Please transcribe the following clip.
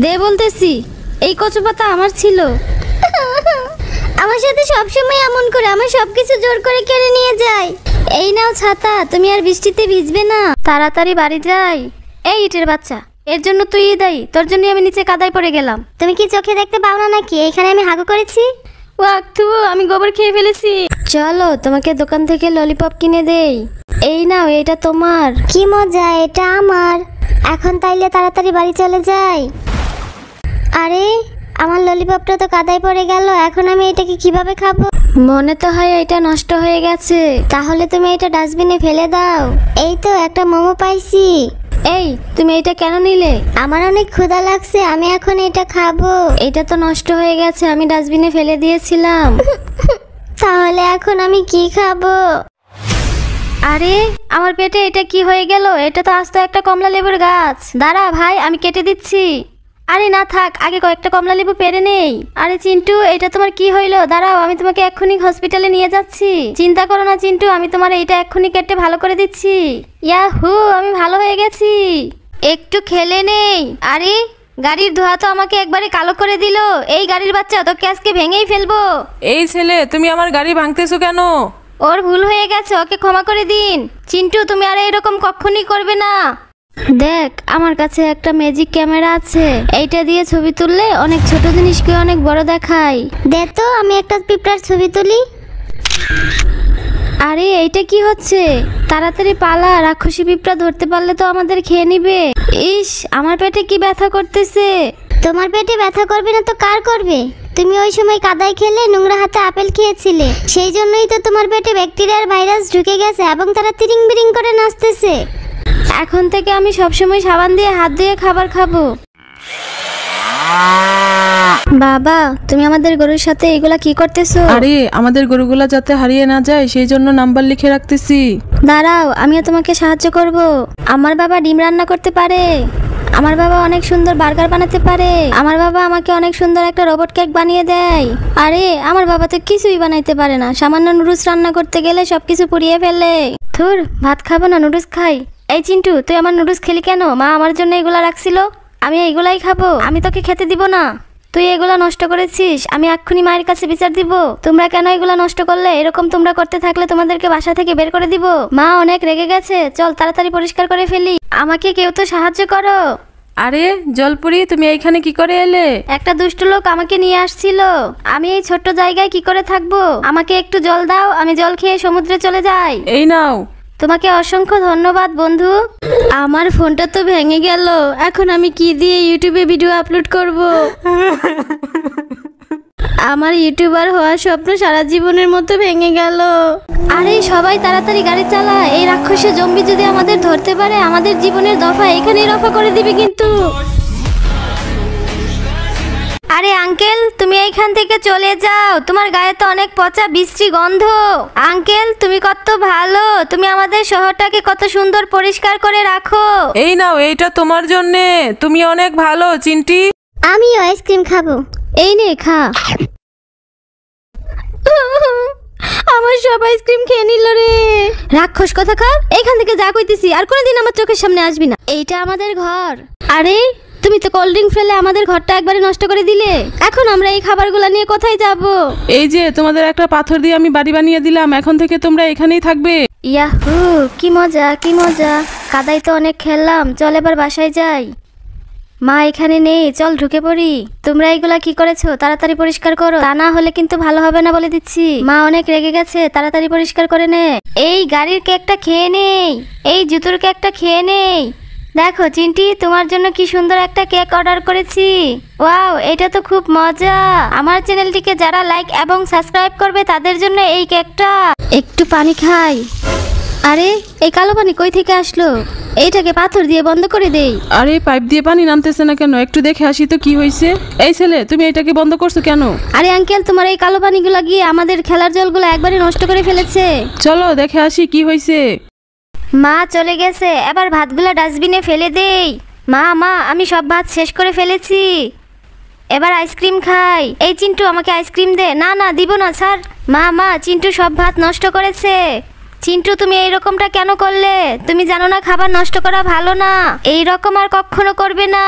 দে বলতেছি, এই কচু পাতা আমার ছিল। আমার সাথে সবসময় এমন করে আমার সবকিছু জোর করে কেড়ে নিয়ে যায়। এই নাও ছাতা, তুমি আর বৃষ্টিতে ভিজবে না। তাড়াতাড়ি বাড়ি যাই। এই ইটের বাচ্চা, এর জন্য তুই দায়ী। তোর জন্য আমি নিচে কাদায় পড়ে গেলাম। তুমি কি চোখে দেখতে পাও না নাকি এখানে আমি হাগু করেছি? ওয়াক্তু, আমি গোবর খেয়ে ফেলেছি। চলো তোমাকে দোকান থেকে ললিপপ কিনে দেই। এই নাও, এটা তোমার। কি মজা, এটা আমার। এখন তাইলে তাড়াতাড়ি বাড়ি চলে যাই। আরে আমার ললিপপটা তো কাদায় পড়ে গেল, এখন আমি এটাকে কিভাবে খাবো? মনে তো হয় এটা নষ্ট হয়ে গেছে। তাহলে তুমি এটা ডাস্টবিনে ফেলে দাও। এই তো একটা মোমো পাইছি। এই তুমি এটা কেন নিলে? আমার অনেক ক্ষুধা লাগছে, আমি এখন এটা খাবো। এটা তো নষ্ট হয়ে গেছে, আমি ডাস্টবিনে ফেলে দিয়েছিলাম। তাহলে এখন আমি কি খাবো? আরে আমার পেটে এটা কি হয়ে গেল? এটা তো আস্ত একটা কমলা লেবুর গাছ। দাঁড়া ভাই, আমি কেটে দিচ্ছি। আরে না থাক, আগে কয়েকটা কমলা লেবু পেরে নেই। আরে চিন্টু, এটা তোমার কি হইলো? দাঁড়াও, আমি তোমাকে এক্ষুনি হসপিটালে নিয়ে যাচ্ছি। চিন্তা করো না চিন্টু, আমি তোমার এইটা এক্ষুনি কেটে ভালো করে দিচ্ছি। ইয়াহু, আমি ভালো হয়ে গেছি। একটু খেলে নেই। আরে গাড়ির ধোঁয়া তো আমাকে একবারে কালো করে দিল। এই গাড়ির বাচ্চা, তোকে আজকে ভেঙেই ফেলবো। এই ছেলে, তুমি আমার গাড়ি ভাঙতেছো কেন? ওর ভুল হয়ে গেছে, ওকে ক্ষমা করে দিন। চিন্টু, তুমি আর এরকম কখনই করবে না। দেখ, আমার কাছে একটা ম্যাজিক ক্যামেরা আছে। এইটা দিয়ে ছবি তুললে অনেক ছোট জিনিসকে অনেক বড় দেখায়। দে তো, আমি একটা পিঁপড়ার ছবি তুলি। আরে এইটা কি হচ্ছে? তাড়াতাড়ি পালা, রাক্ষসী পিঁপড়া ধরতে পারলে তো আমাদের খেয়ে নিবে। ইস, আমার পেটে কি ব্যথা করতেছে। তোমার পেটে ব্যথা করবে না তো কার করবে? তুমি ওই সময় কাদায় খেলে নোংরা হাতে আপেল খেয়েছিলে, সেই জন্যই তো তোমার পেটে ব্যাকটেরিয়ার ভাইরাস ঢুকে গেছে এবং তারা তিরিং বিরিং করে নাচতেছে। এখন থেকে আমি সবসময় সাবান দিয়ে হাত ধুয়ে খাবার খাবো। বাবা, তুমি আমাদের গরুর সাথে এগুলা কি করতেছো? আরে আমাদের গরুগুলা যাতে হারিয়ে না যায় সেই জন্য নাম্বার লিখে রাখতেছি। দাঁড়াও, আমিও তোমাকে সাহায্য করব। আমার বাবা ডিম রান্না করতে পারে। আমার বাবা অনেক সুন্দর বার্গার বানাতে পারে। আমার বাবা আমাকে অনেক সুন্দর একটা রোবট কেক বানিয়ে দেয়। আরে আমার বাবা তো কিছুই বানাইতে পারে না, সামান্য নুডলস রান্না করতে গেলে সবকিছু পুড়িয়ে ফেলে। ধুর, ভাত খাবো না, নুডলস খাই। এই চিন্টু, তুই আমার নুডলস খেলি কেন? মা আমার জন্য এগুলা রাখছিল, আমি এইগুলাই খাবো। আমি তোকে খেতে দিব না। তুই এগুলা নষ্ট করেছিস, আমি এক্ষুনি মায়ের কাছে বিচার দিব। তোমরা কেন এগুলা নষ্ট করলে? এরকম তোমরা করতে থাকলে তোমাদেরকে বাসা থেকে বের করে দিব। মা অনেক রেগে গেছে, চল তাড়াতাড়ি পরিষ্কার করে ফেলি। আমাকে কেউ তো সাহায্য করো। আরে জলপুরি, তুমি এইখানে কি করে এলে? একটা দুষ্ট লোক আমাকে নিয়ে আসছিল। আমি এই ছোট্ট জায়গায় কি করে থাকবো? আমাকে একটু জল দাও, আমি জল খেয়ে সমুদ্রে চলে যাই। এই নাও। তোমাকে অসংখ্য ধন্যবাদ বন্ধু। আমার ফোনটা তো ভেঙে গেল, এখন আমি কি দিয়ে ইউটিউবে ভিডিও আপলোড করব? আমার ইউটিউবার হওয়ার স্বপ্ন সারা জীবনের মতো ভেঙে গেল। আরে সবাই তাড়াতাড়ি গাড়ি চালা, এই রাক্ষসী জম্বি যদি আমাদের ধরতে পারে আমাদের জীবনের দফা এখানেই রফা করে দিবে কিন্তু। আরে আঙ্কেল, তুমি এইখান থেকে চলে যাও, তোমার গায়ে তো অনেক পচা বিশ্রী গন্ধ। আঙ্কেল, তুমি কত ভালো, তুমি আমাদের শহরটাকে কত সুন্দর পরিষ্কার করে রাখো। এই নাও, এইটা তোমার জন্যে, তুমি অনেক ভালো চিন্টি। আমিও আইসক্রিম খাবো। এই নে খা। আমার সব আইসক্রিম খেয়ে নিল রে। রাক্ষস কোথাকার, এখান থেকে যা কইতেছি আর কোনোদিন আমার চোখের সামনে আসবি না। এইটা আমাদের ঘর। আরে তুমি তো কোল্ড ড্রিঙ্ক ফেলে আমাদের ঘরটা একবারে নষ্ট করে দিলে। এখন আমরা এই খাবারগুলো নিয়ে কোথায় যাব? এই যে তোমাদের একটা পাথর দিয়ে আমি বাড়ি বানিয়ে দিলাম, এখন থেকে তোমরা এখানেই থাকবে। ইয়াহু, কি মজা কি মজা। কাদাই তো অনেক খেললাম, চল এবার বাসায় যাই। মা এখানে নেই, চল ঢুকে পড়ি। তোমরা এইগুলা কি করেছো? তাড়াতাড়ি পরিষ্কার করো, তা না হলে কিন্তু ভালো হবে না বলে দিচ্ছি। মা অনেক রেগে গেছে, তাড়াতাড়ি পরিষ্কার করে নে। এই গাড়ির কেকটা খেয়ে নেই, এই জুতোর কেকটা খেয়ে নেই। দেখো চিন্টি, তোমার জন্য কি সুন্দর একটা কেক অর্ডার করেছি। ওয়াও, এটা তো খুব মজা। আমার চ্যানেলটিকে যারা লাইক এবং সাবস্ক্রাইব করবে তাদের জন্য এই কেকটা। একটু পানি খাই। আরে এই কালো পানি কই থেকে আসলো? এইটাকে পাথর দিয়ে বন্ধ করে দেই। আরে পাইপ দিয়ে পানি নামতেছে না কেন? একটু দেখে আসি তো কি হয়েছে। এই ছেলে, তুমি এটাকে বন্ধ করছো কেন? আরে আঙ্কেল, তোমার এই কালো পানিগুলো গিয়ে আমাদের খেলার জলগুলো একবারে নষ্ট করে ফেলেছে। চলো দেখে আসি কি হয়েছে। মা চলে গেছে, এবার ভাতগুলো ডাস্টবিনে ফেলে দেই। মা মা, আমি সব ভাত শেষ করে ফেলেছি, এবার আইসক্রিম খাই। এই চিন্টু, আমাকে আইসক্রিম দে। না না, দিব না স্যার। মা মা, চিন্টু সব ভাত নষ্ট করেছে। চিন্টু, তুমি এই রকমটা কেন করলে? তুমি জানো না খাবার নষ্ট করা ভালো না। এই রকম আর কখনো করবে না।